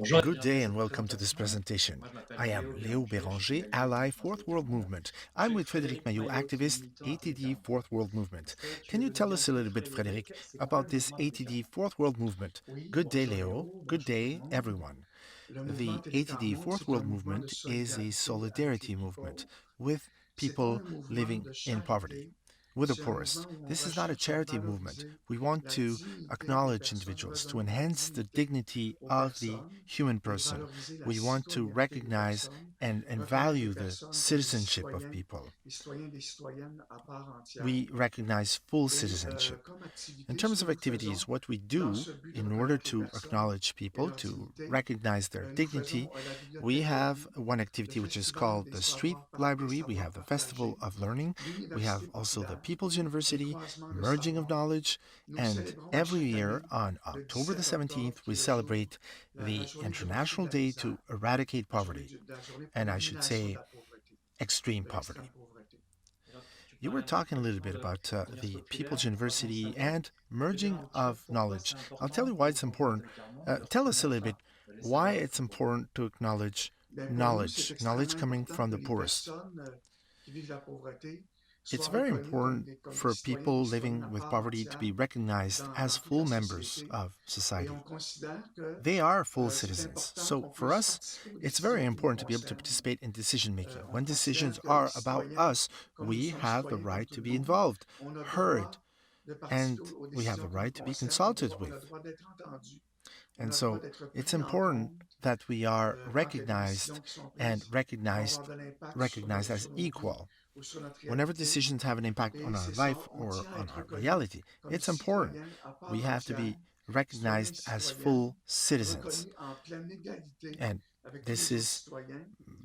Good day and welcome to this presentation. I am Léo Béranger, ally Fourth World Movement. I'm with Frédéric Maillot, activist, ATD Fourth World Movement. Can you tell us a little bit, Frédéric, about this ATD Fourth World Movement? Good day, Léo. Good day, everyone. The ATD Fourth World Movement is a solidarity movement with people living in poverty, with the poorest. This is not a charity movement. We want to acknowledge individuals, to enhance the dignity of the human person. We want to recognize and value the citizenship of people. We recognize full citizenship. In terms of activities, what we do in order to acknowledge people, to recognize their dignity, we have one activity which is called the Street Library. We have the Festival of Learning. We have also the People's University, Merging of Knowledge, and every year on October the 17th, we celebrate the International Day to Eradicate Poverty, and I should say extreme poverty. You were talking a little bit about the People's University and merging of knowledge. I'll tell you why it's important. Tell us a little bit why it's important to acknowledge knowledge coming from the poorest. It's very important for people living with poverty to be recognized as full members of society. They are full citizens. So for us, it's very important to be able to participate in decision making. When decisions are about us, we have the right to be involved, heard, and we have the right to be consulted with. And so it's important that we are recognized and recognized as equal. Whenever decisions have an impact on our life or on our reality, it's important. We have to be recognized as full citizens. And this is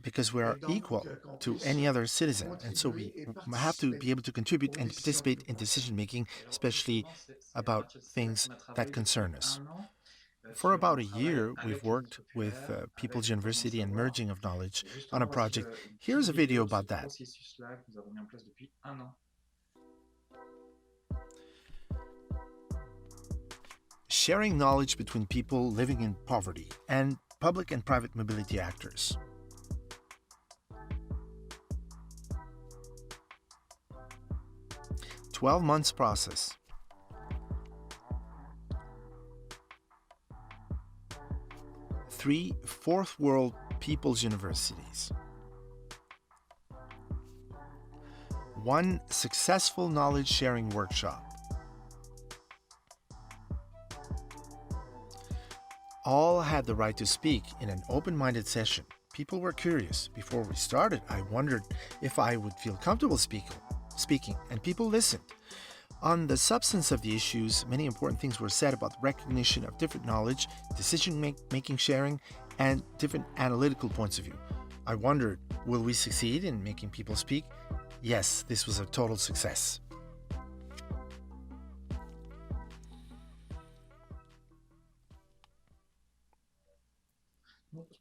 because we are equal to any other citizen. And so we have to be able to contribute and participate in decision making, especially about things that concern us. For about a year, we've worked with People's University and Merging of Knowledge on a project. Here's a video about that. Sharing knowledge between people living in poverty and public and private mobility actors. "12 months process. Three fourth world people's universities. One successful knowledge sharing workshop. All had the right to speak in an open-minded session. People were curious. Before we started, I wondered if I would feel comfortable speaking, and people listened. On the substance of the issues, many important things were said about the recognition of different knowledge, decision-making sharing, and different analytical points of view. I wondered, will we succeed in making people speak? Yes, this was a total success.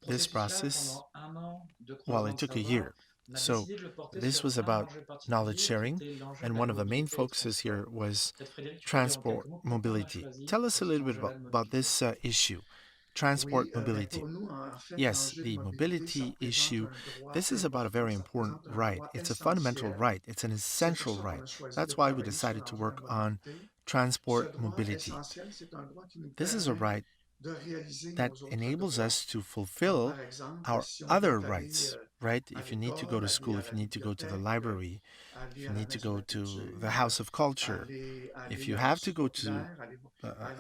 This process, well, it took a year. So this was about knowledge sharing, and one of the main focuses here was transport mobility. Tell us a little bit about this issue, transport mobility. Yes, the mobility issue, this is about a very important right. It's a fundamental right. It's an essential right. That's why we decided to work on transport mobility. This is a right that enables us to fulfill our other rights, right? If you need to go to school, if you need to go to the library, if you need to go to the House of Culture, if you have to go to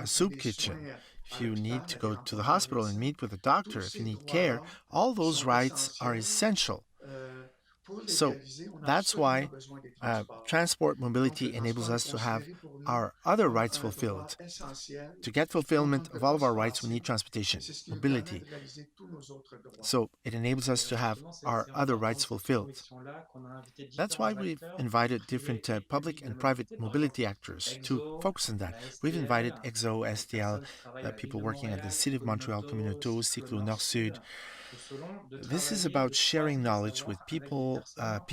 a soup kitchen, if you need to go to the hospital and meet with a doctor, if you need care, all those rights are essential. So that's why transport mobility enables us to have our other rights fulfilled. To get fulfillment of all of our rights, we need transportation, mobility. So it enables us to have our other rights fulfilled. That's why we've invited different public and private mobility actors to focus on that. We've invited EXO, STL, people working at the City of Montreal, Communauto, Cyclo Nord-Sud. This is about sharing knowledge with people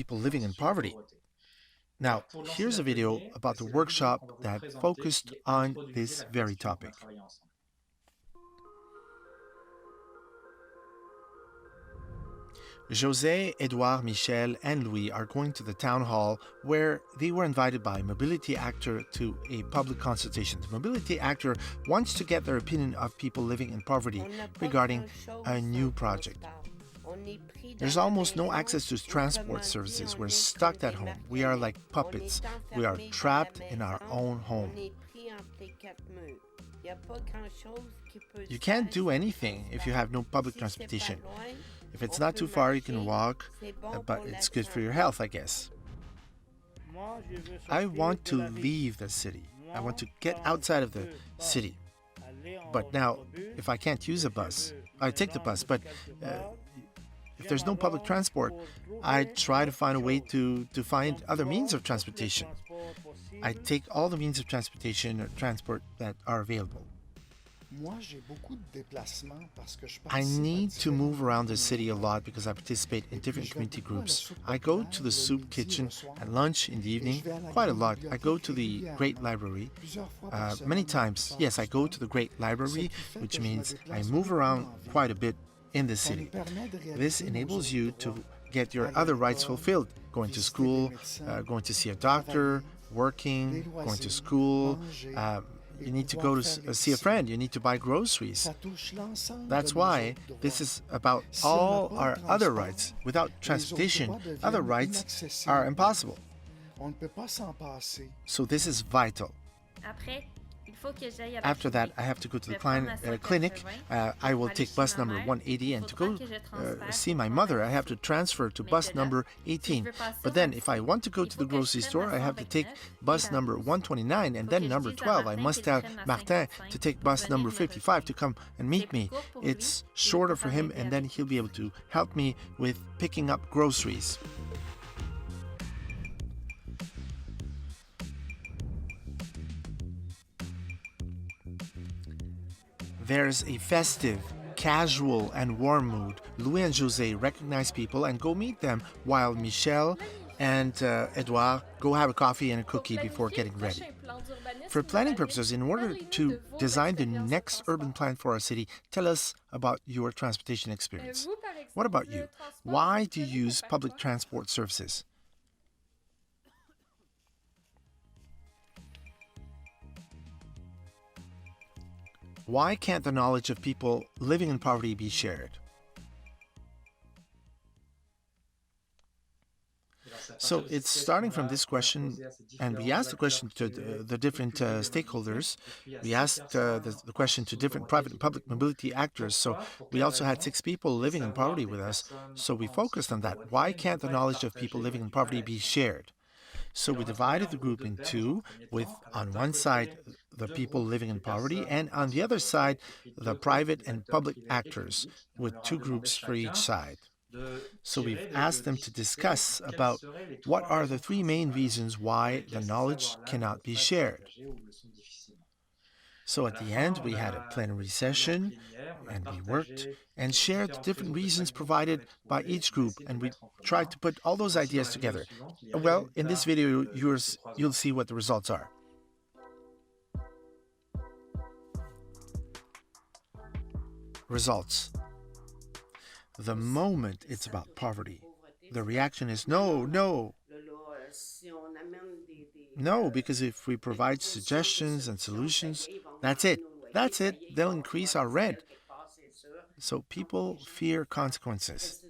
living in poverty. Now, here's a video about the workshop that focused on this very topic. José, Edouard, Michel, and Louis are going to the town hall where they were invited by a mobility actor to a public consultation. The mobility actor wants to get their opinion of people living in poverty regarding a new project. There's almost no access to transport services. We're stuck at home. We are like puppets. We are trapped in our own home. You can't do anything if you have no public transportation. If it's not too far, you can walk, but it's good for your health, I guess. I want to leave the city. I want to get outside of the city. But now, if I can't use a bus, I take the bus. But if there's no public transport, I try to find a way to find other means of transportation. I take all the means of transportation or transport that are available. I need to move around the city a lot because I participate in different community groups. I go to the soup kitchen at lunch in the evening, quite a lot. I go to the Great Library many times. Yes, I go to the Great Library, which means I move around quite a bit in the city. This enables you to get your other rights fulfilled, going to school, going to see a doctor, working, going to school. You need to go to see a friend. You need to buy groceries. That's why this is about all our other rights. Without transportation, other rights are impossible. So this is vital. After that, I have to go to the clinic. I will take bus number 180, and to go see my mother, I have to transfer to bus number 18. But then, if I want to go to the grocery store, I have to take bus number 129, and then number 12. I must tell Martin to take bus number 55 to come and meet me. It's shorter for him, and then he'll be able to help me with picking up groceries. There's a festive, casual, and warm mood. Louis and José recognize people and go meet them, while Michel and Edouard go have a coffee and a cookie before getting ready. For planning purposes, in order to design the next urban plan for our city, tell us about your transportation experience. What about you? Why do you use public transport services? Why can't the knowledge of people living in poverty be shared? So it's starting from this question, and we asked the question to the different stakeholders. We asked the question to different private and public mobility actors. So we also had 6 people living in poverty with us. So we focused on that. Why can't the knowledge of people living in poverty be shared? So we divided the group in two, with on one side the people living in poverty, and on the other side the private and public actors, with 2 groups for each side. So we've asked them to discuss about what are the 3 main reasons why the knowledge cannot be shared. So at the end, we had a plenary session, and we worked and shared the different reasons provided by each group, and we tried to put all those ideas together. Well, in this video, you'll see what the results are. Results. The moment it's about poverty, the reaction is no, no. No, because if we provide suggestions and solutions, that's it. That's it. They'll increase our rent. So people fear consequences.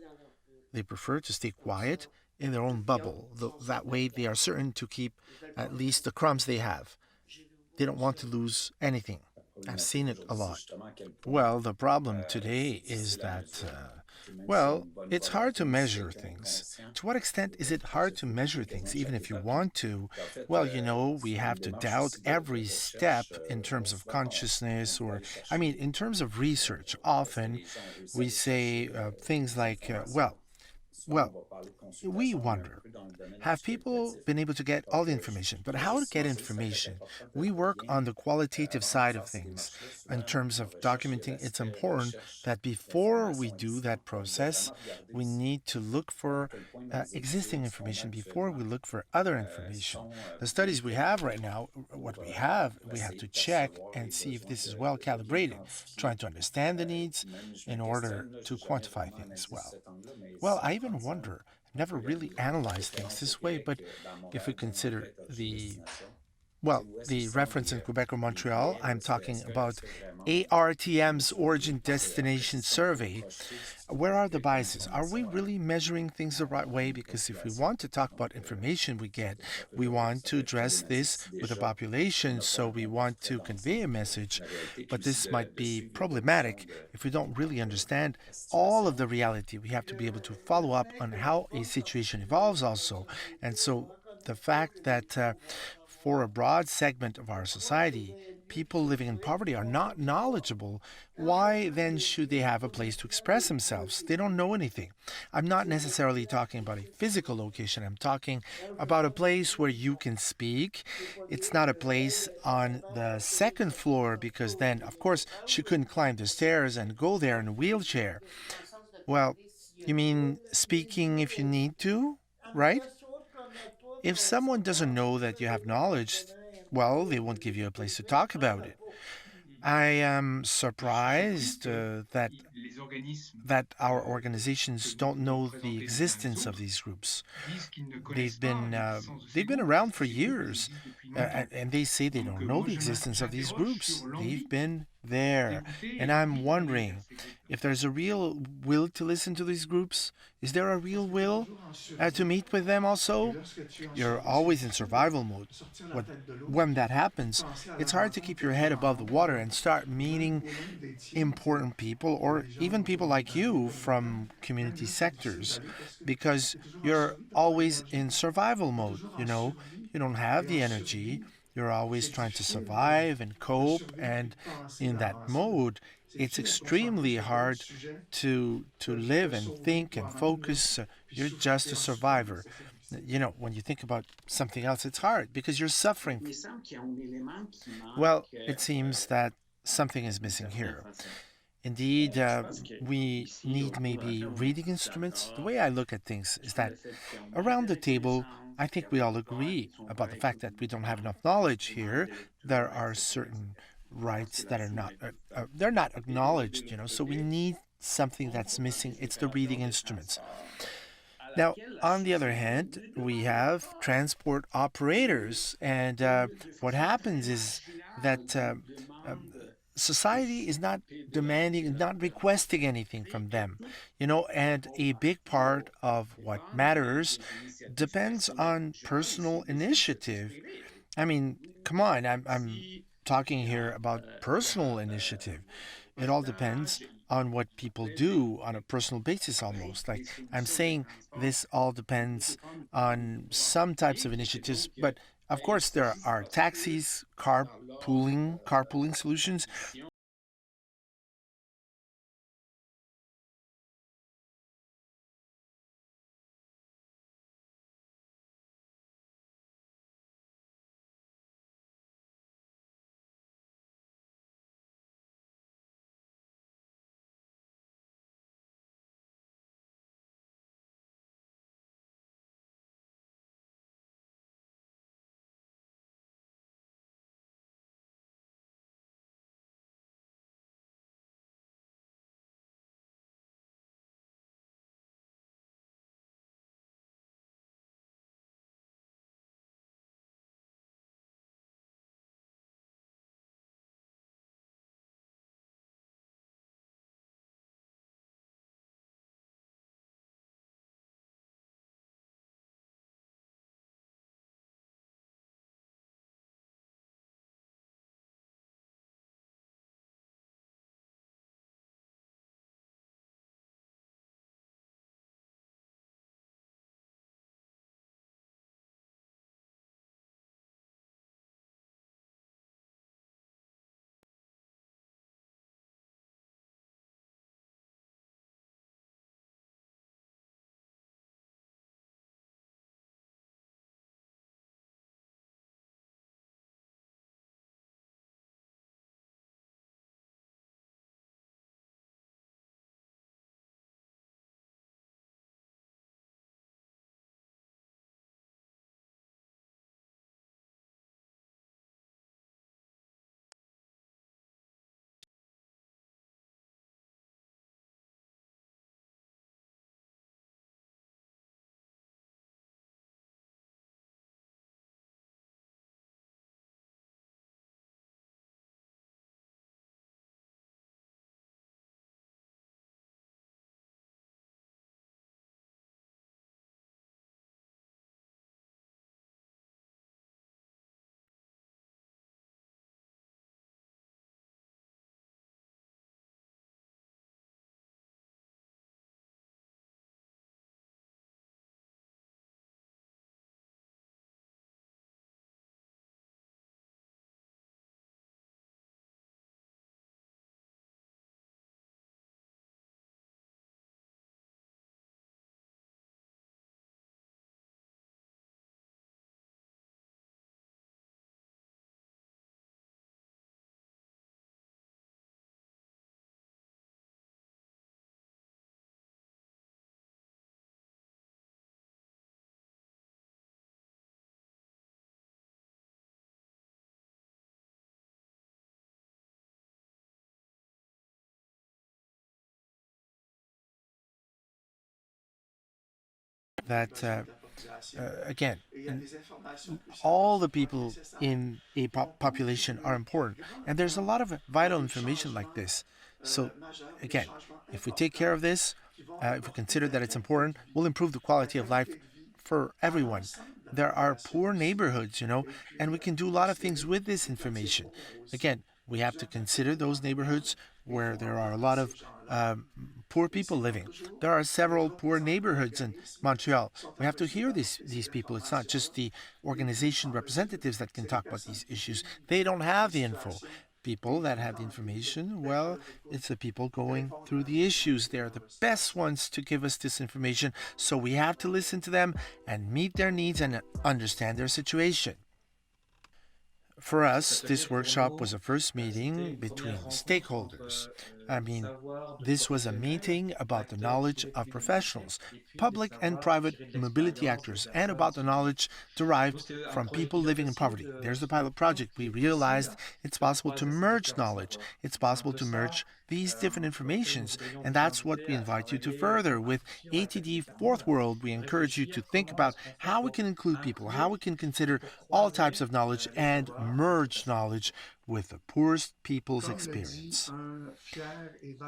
They prefer to stay quiet in their own bubble. That way they are certain to keep at least the crumbs they have. They don't want to lose anything. I've seen it a lot. Well, the problem today is that, it's hard to measure things. To what extent is it hard to measure things, even if you want to? Well, we have to doubt every step in terms of consciousness, or, in terms of research. Often we say things like, Well, we consultation, on est un wonder, peu dans le domaine have du people qualitatif. been able to get all Donc, the information? But je how to pense get que c'est ça qui est information? important de We faire work bien on the qualitative avant de side of faire ces things. démarches-là. In Souvent, terms en of recherche, il y a documenting, it's l'aspect important recherche that before we d'informations do that existantes. Donc, de process, vraiment regarder we aussi need to look à for quel point nos existing études sont information before we actuellement look for other information. The bien studies we have right calibrées now, what pour, we have essayer to de check percevoir and les see if besoins this is well de bien calibrated, identifier. trying to understand the needs Même, je me in order questionne, là, to j'ai jamais quantify vraiment things analysé sous well. cet angle-là, mais Well, ici I en even France, wonder, I've on never peut really regarder la analyzed things référence au this way, Québec, but Montréal, if we bon, on peut consider être the destination. well, Où est-ce qu'ils the sont reference in Quebec or les Montreal, biais? Ou I'm talking est-ce about que vraiment nos ARTM's études, Origin Destination acquisitions sont Survey. approchées du Where are the comme biases? on met Are ça we really measuring things the right en way? une Because if we population? want to talk Donc, about information we get, ça we want to peut être address problématique this si with the déjà on population, n'a pas so un we bon want portrait to convey a d'ensemble. message. La réalité, puis But aussi this might de be suivre l'évolution problematic if we don't really understand all of the reality. We have to be able to follow up on how a situation evolves, also. And so the fact that for a broad segment of our society, people living in poverty are not knowledgeable, why then should they have a place to express themselves? They don't know anything. I'm not necessarily talking about a physical location, I'm talking about a place where you can speak. It's not a place on the second floor because then, of course, she couldn't climb the stairs and go there in a wheelchair. Well, you mean speaking if you need to, right? If someone doesn't know that you have knowledge, well, they won't give you a place to talk about it. Mm. I am Je suis surpris surprised que that les organismes our que organizations vous don't know the représentez les uns et les existence of autres these groups. disent qu'ils ne They've connaissent pas been l'existence de ces they've been groupes around parce que for ces groupes, ils years, existent depuis longtemps. and they say they Donc don't know moi, the existence of these j'interroge groups. sur They've l'envie been there, d'écouter et and I'm l'envie d'aller vers wondering ces groupes-là. if there's a real will to listen to these groups. Is there a Parce real que tu es will toujours en to survie. meet with them Et also? lorsque tu es en You're survie, c'est always in difficile survival mode. de sortir la What, tête de l'eau when that et de happens, penser à la it's hard to rencontre keep que your tu head vas above the avoir water and start meeting ou même des tiens, important people or des gens even dont tu people as like entendu you comme longtemps. from Même community là, c'est difficile sectors d'aller parce que because tu es toujours en you're survie, tu n'as pas always d'énergie. in survival Tu es mode, toujours you en know. survie. You don't have Et the en energy. survie, You're always c'est trying to difficile survive and de cope, survivre et and de penser in that d'avancer. mode, C'est it's difficile de te concentrer extremely sur d'autres hard sujets to que te live and sauver think and toi-même, là, focus. puis You're souffrir, just t'es a en souffrance, survivor. c'est ça difficile. You know, when you think about something else, it's hard because you're suffering. Il me semble qu'il y a un élément qui Well, manque it seems that something is d'une missing certaine here. façon. Indeed, Je pense que we ici, need autour de la maybe table, on est reading tous instruments. The d'accord way I look at things is sur that le fait qu'on manque around de the table, I reconnaissance, think qu'il we y a all des droits agree qui sont about pas the fact that we reconnus, don't qu'il have enough knowledge manque here. de There lecture, are etc., certain etc. Je pense que rights that are là-dessus, on not est tous they're not d'accord. Et de acknowledged, you l'autre know. So we côté, need something on that's va voir missing. des It's the reading opérateurs de instruments. transport à Now, laquelle la on the other société hand, ne we demande have pas transport operators, and de what façon très happens is marginale, that demande society is not participer de demanding, not de requesting anything fait from que them, tout you know, and faut a big partir part of what dépendre matters des initiatives depends personnelles. on Je parle personal ici des initiatives initiative. privées. I mean, come on, I'm Si talking il y here a, about il y personal a initiative. It all depends postage, on what il people peut des, do on a personal basis oui, almost. des Like I'm solutions de saying, transport, this all il peut se depends prendre une on voie some types of publique et que initiatives, donc, but of il course there s'agisse are parce que taxis, par l'ordre carpooling solutions. d'acquisition that, again, all the people in a population are important. And there's a lot of vital information like this. So, again, if we take care of this, if we consider that it's important, we'll improve the quality of life for everyone. There are poor neighborhoods, and we can do a lot of things with this information. Again, we have to consider those neighborhoods where there are a lot of poor people living. There are several poor neighborhoods in Montreal. We have to hear these people. It's not just the organization representatives that can talk about these issues. They don't have the info. People that have the information, well, it's the people going through the issues. They're the best ones to give us this information. So we have to listen to them and meet their needs and understand their situation. For us, this workshop was a first meeting between stakeholders. I mean, this was a meeting about the knowledge of professionals, public and private mobility actors, and about the knowledge derived from people living in poverty. There's the pilot project. We realized it's possible to merge knowledge. It's possible to merge these different informations, and that's what we invite you to further. With ATD Fourth World, we encourage you to think about how we can include people, how we can consider all types of knowledge and merge knowledge with the poorest people's experience.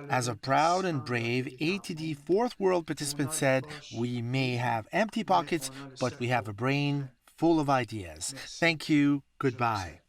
As a proud and brave ATD Fourth World participant said, we may have empty pockets, but we have a brain full of ideas. Thank you. Goodbye.